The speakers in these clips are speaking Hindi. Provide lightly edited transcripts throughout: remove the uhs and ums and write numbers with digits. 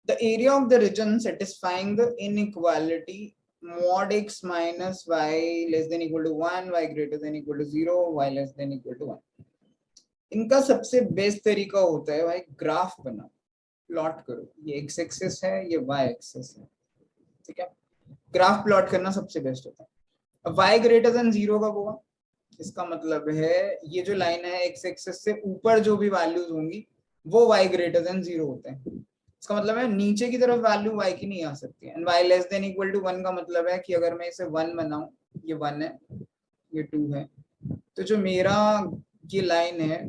the area of the region satisfying the inequality mod x minus y less than equal to 1, y greater than equal to 0, y less than equal to 1. इनका सबसे बेस्ट तरीका होता है भाई ग्राफ बनाओ, प्लॉट करो. ये x एक्सिस है, ये y एक्सिस है, ठीक है. ग्राफ प्लॉट करना सबसे बेस्ट होता है. अब y ग्रेटर देन 0 कब होगा? इसका मतलब है ये जो लाइन है x एक्सिस से ऊपर जो भी वैल्यूज होंगी वो y ग्रेटर देन 0 होते हैं. इसका मतलब है नीचे की तरफ वैल्यू y की नहीं आ सकती. And y less than equal to 1 का मतलब है कि अगर मैं इसे 1 बनाऊं, ये 1 है, ये 2 है, तो जो मेरा ये लाइन है,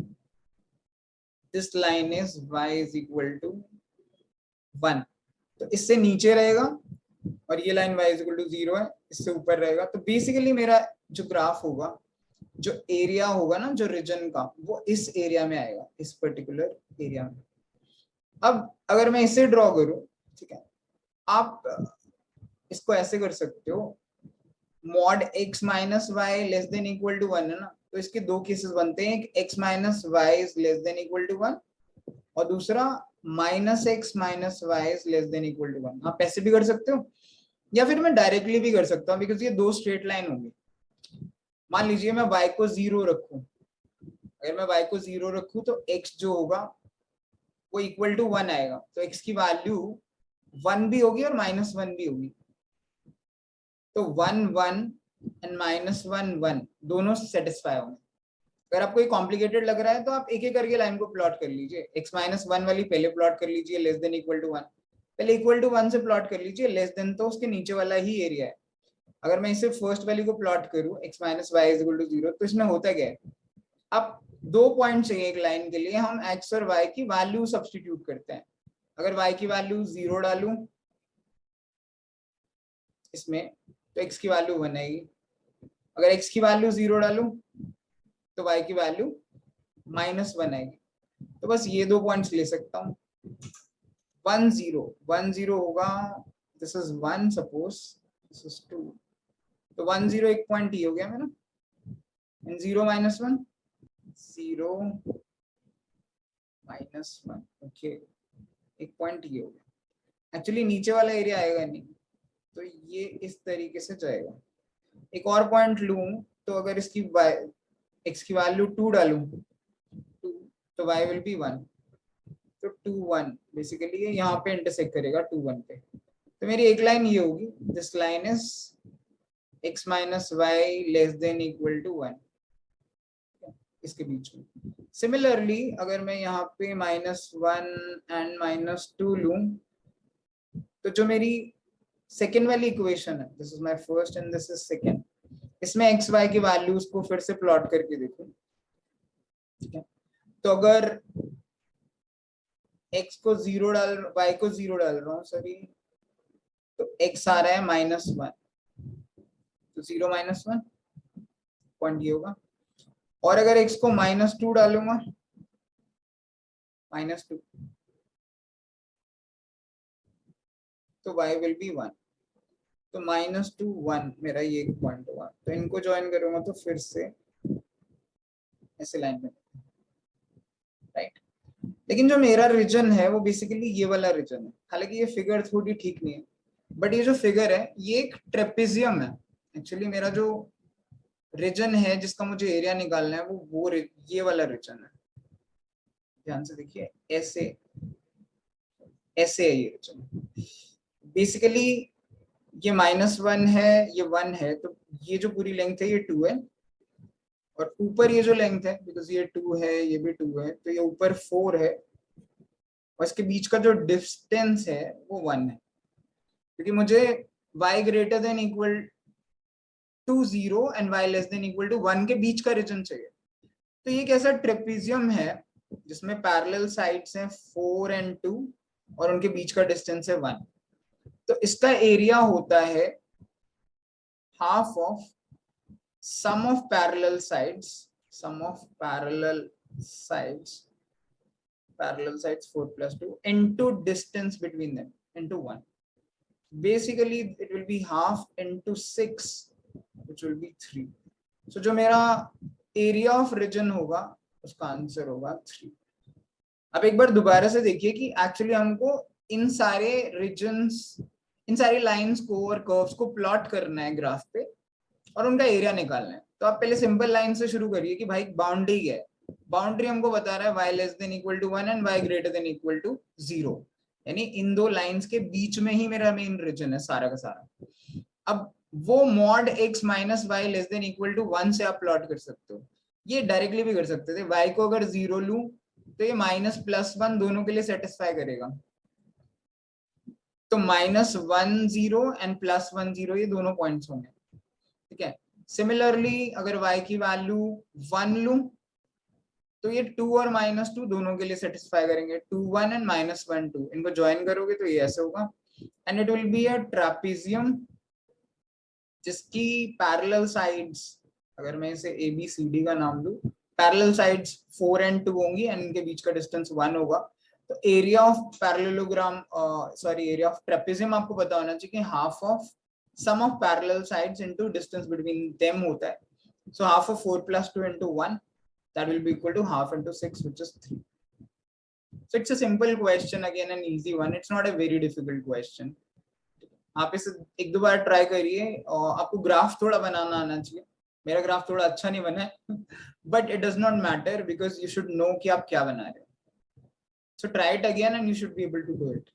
this line is y is equal to 1, तो इससे नीचे रहेगा. और ये line y is equal to 0 है, इससे ऊपर रहेगा. तो बेसिकली मेरा जो ग्राफ होगा, जो एरिया होगा ना, जो रीजन का, वो इस एरिया में आएगा, इस पर्टिकुलर एरिया में. अब अगर मैं इसे ड्रॉ करूं, ठीक है, आप इसको ऐसे कर सकते हो, mod x minus y less than equal to 1 है ना, तो इसके दो केसेस बनते हैं. एक x minus y is less than equal to 1 और दूसरा minus x minus y is less than equal to 1. आप ऐसे भी कर सकते हो या फिर मैं डायरेक्टली भी कर सकता हूँ, बिकॉज ये दो स्ट्रेट लाइन होंगी. मान लीजिए मैं y को 0 रखूं. अगर मैं y को 0 रखूं तो x जो होगा वो इक्वल टू 1 आएगा. तो x की वैल्यू 1 भी होगी और माइनस 1 भी होगी. तो 1 1 एंड माइनस 1 1 दोनों सेटिस्फाई होंगे. अगर आपको ये कॉम्प्लिकेटेड लग रहा है तो आप एक एक करके लाइन को प्लॉट कर लीजिए. x माइनस 1 वाली पहले प्लॉट कर लीजिए, लेस देन इक्वल टू 1. पहले इक्वल टू 1 से प्लॉट कर लीजिए, लेस देन तो उसके नीचे वाला ही एरिया है. अगर मैं इसे फर्स्ट वैल्यू को प्लॉट करूं x minus y is equal to 0, तो इसमें होता क्या है, अब 2 पॉइंट चाहिए एक लाइन के लिए. हम x और y की वैल्यू सब्स्टिट्यूट करते हैं. अगर y की वैल्यू 0 डालूं इसमें तो x की वैल्यू 1 आएगी. अगर x की वैल्यू 0 डालूं तो y की वैल्यू माइनस 1 आएगी. तो बस ये 2 पॉइंट्स ले सकता हूं. 1 0 1 0 होगा, this is 1, suppose this is 2, तो 1 0 एक पॉइंट ही हो गया मेरा. एंड 0 माइनस 1 0 माइनस 1, ओके, एक पॉइंट ये हो गया. एक्चुअली नीचे वाला एरिया आएगा नहीं, तो ये इस तरीके से जाएगा. एक और पॉइंट लूं तो अगर इसकी x की वैल्यू 2 डालूं 2, तो y विल बी 1. तो 2 1 बेसिकली ये यहाँ पे इंटरसेक्ट करेगा 2 1 पे. तो मेरी एक लाइन ये होगी, this line is x minus y less than equal to 1, इसके बीच में. सिमिलरली अगर मैं यहाँ पे माइनस 1 एंड माइनस 2 लूं, तो जो मेरी सेकेंड वाली इक्वेशन है, this is my first and this is second, इसमें एक्स वाई की वैल्यूज को फिर से प्लॉट करके देखो, ठीक है. तो अगर x को 0 डाल, y को 0 डाल रहा हूँ सॉरी, तो x आ रहा है माइनस 1, तो 0 माइनस 1 पॉइंट ये होगा. और अगर x को माइनस 2 डालूंगा, माइनस 2, तो y विल बी 1. तो माइनस 2 1 मेरा ये एक पॉइंट होगा. तो इनको ज्वाइन करूंगा तो फिर से ऐसे लाइन में, राइट. लेकिन जो मेरा रीजन है वो बेसिकली ये वाला रीजन है. हालांकि ये फिगर थोड़ी ठीक नहीं है, बट ये जो फिगर है ये एक ट्रेपेजियम है. एक्चुअली मेरा जो रीजन है जिसका मुझे एरिया निकालना है वो ये वाला रीजन है. ध्यान से देखिए, ऐसे ऐसे है ये रीजन. बेसिकली ये माइनस 1 है, ये 1 है, तो ये जो पूरी लेंथ है ये 2 है. और ऊपर ये जो लेंथ है, बिकॉज ये 2 है ये भी 2 है, तो ये ऊपर 4 है. और इसके बीच का जो डिस्टेंस है वो 1 है, क्योंकि मुझे y greater than equal to 0 and y less than equal to 1 के बीच का रीजन चाहिए. तो ये एक ऐसा ट्रेपेजियम है जिसमें पैरेलल साइड्स हैं 4 एंड 2 और उनके बीच का डिस्टेंस है 1. तो इसका एरिया होता है half of sum of parallel sides 4 plus 2 into distance between them into 1. Basically it will be half into 6, which will be 3. So जो मेरा एरिया ऑफ रीजन होगा उसका आंसर होगा 3. अब एक बार दोबारा से देखिए कि एक्चुअली हमको इन सारे रीजन्स, इन सारी लाइंस को और कर्व्स को प्लॉट करना है ग्राफ पे और उनका एरिया निकालना है। तो आप पहले सिंपल लाइन से शुरू करिए कि भाई बाउंड्री है, बाउंड्री हमको बता रहा है y less than equal to 1 and y greater than equal to 0, यानी इन दो लाइंस के बीच में ही मेरा मेन रीजन है सारा का सारा। अब वो mod x minus y less than equal to 1 से आप प्लॉट कर सकते हो। ये डायरेक्टली भी कर सकते थे, y को अगर 0 लूं तो ये माइनस प्लस 1 दोनों के लिए सेटिस्फाई करेगा। तो -1 0 एंड +1 0 ये दोनों पॉइंट्स होंगे, ठीक है। सिमिलरली अगर y की वैल्यू 1 लूं तो ये 2 और -2 दोनों के लिए सेटिस्फाई करेंगे, 2 1 एंड -1 2, इनको ज्वाइन करोगे तो ये ऐसे होगा। And it will be a trapezium जिसकी पैरेलल साइड्स, अगर मैं इसे ABCD का नाम दूं, पैरेलल साइड्स 4 and 2 होंगी एंड इनके बीच का डिस्टेंस 1 होगा। तो area of parallelogram, sorry area of trapezium आपको पता होना चाहिए कि half of sum of parallel sides into distance between them होता है। So half of 4 + 2 into 1, that will be equal to half into 6, which is 3. So it's a simple question, again an easy one, it's not a very difficult question. आप इसे एक दो बार ट्राई करिए और आपको ग्राफ थोड़ा बनाना आना चाहिए। मेरा ग्राफ थोड़ा अच्छा नहीं बना है but it does not matter because you should know कि आप क्या बना रहे हो। So try it again and you should be able to do it.